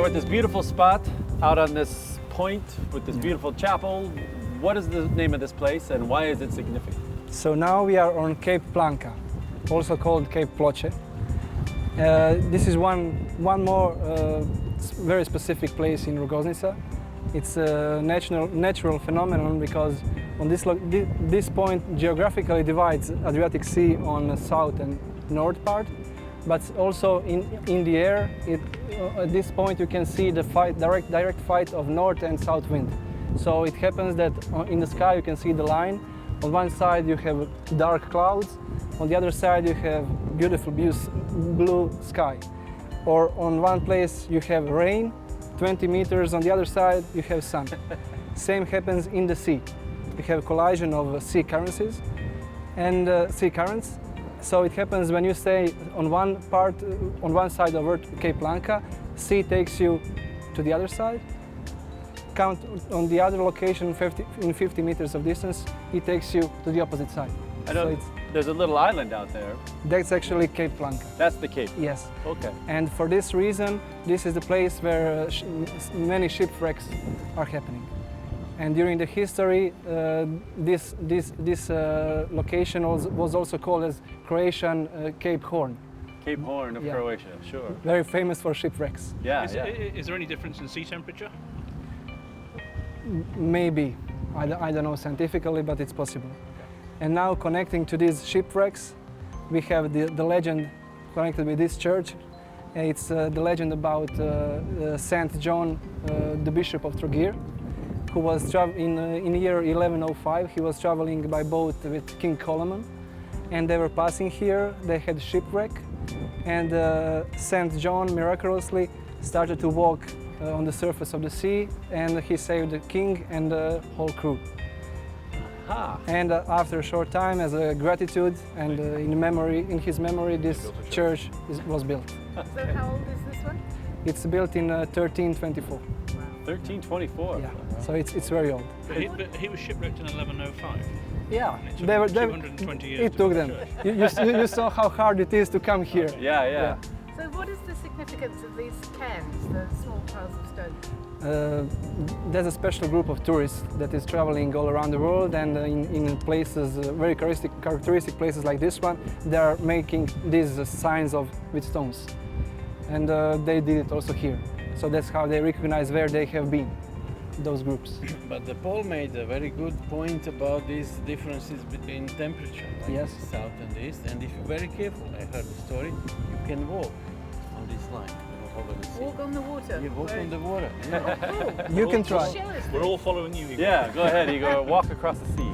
at this beautiful spot out on this point with this beautiful chapel. What is the name of this place and why is it significant? So now we are on Cape Planka, also called Cape Ploče. This is one more very specific place in Rogoznica. It's a natural phenomenon because on this point geographically divides Adriatic Sea on the south and north part, but also in the air, at this point you can see the direct fight of north and south wind. So it happens that in the sky you can see the line. On one side you have dark clouds, on the other side you have beautiful blue sky. Or on one place you have rain, 20 meters, on the other side you have sun. Same happens in the sea. You have collision of sea currents and sea currents. So it happens when you stay on one side of Cape Planka, sea takes you to the other side. Count on the other location, in 50 meters of distance, it takes you to the opposite side. There's a little island out there. That's actually Cape Planka. That's the Cape? Yes. Okay. And for this reason, this is the place where many shipwrecks are happening. And during the history, this location was also called as Croatian Cape Horn. Cape Horn of Croatia, sure. Very famous for shipwrecks. Yeah, Is there any difference in sea temperature? Maybe. I don't know scientifically, but it's possible. And now connecting to these shipwrecks, we have the legend connected with this church. It's the legend about Saint John, the Bishop of Trogir, who was in the year 1105. He was traveling by boat with King Solomon, and they were passing here. They had shipwreck, and Saint John miraculously started to walk on the surface of the sea, and he saved the king and the whole crew. And after a short time, as a gratitude and in his memory, this church was built. So how old is this one? It's built in 1324. 1324? Yeah, so it's very old. But he was shipwrecked in 1105? Yeah, It took 220 years. It took them. You saw how hard it is to come here. Yeah. So what is the significance of these cairns, the small piles of stone? There's a special group of tourists that is traveling all around the world, and in places, very characteristic places like this one, they are making these signs with stones. And they did it also here. So that's how they recognize where they have been, those groups. But Paul made a very good point about these differences between temperature, like yes. the south and the east. And if you're very careful, I heard the story, you can walk on this line. Over the sea. Walk on the water? You walk on the water. Oh, cool. You can try. We're all following you, Igor. Yeah, go ahead, Igor. Walk across the sea.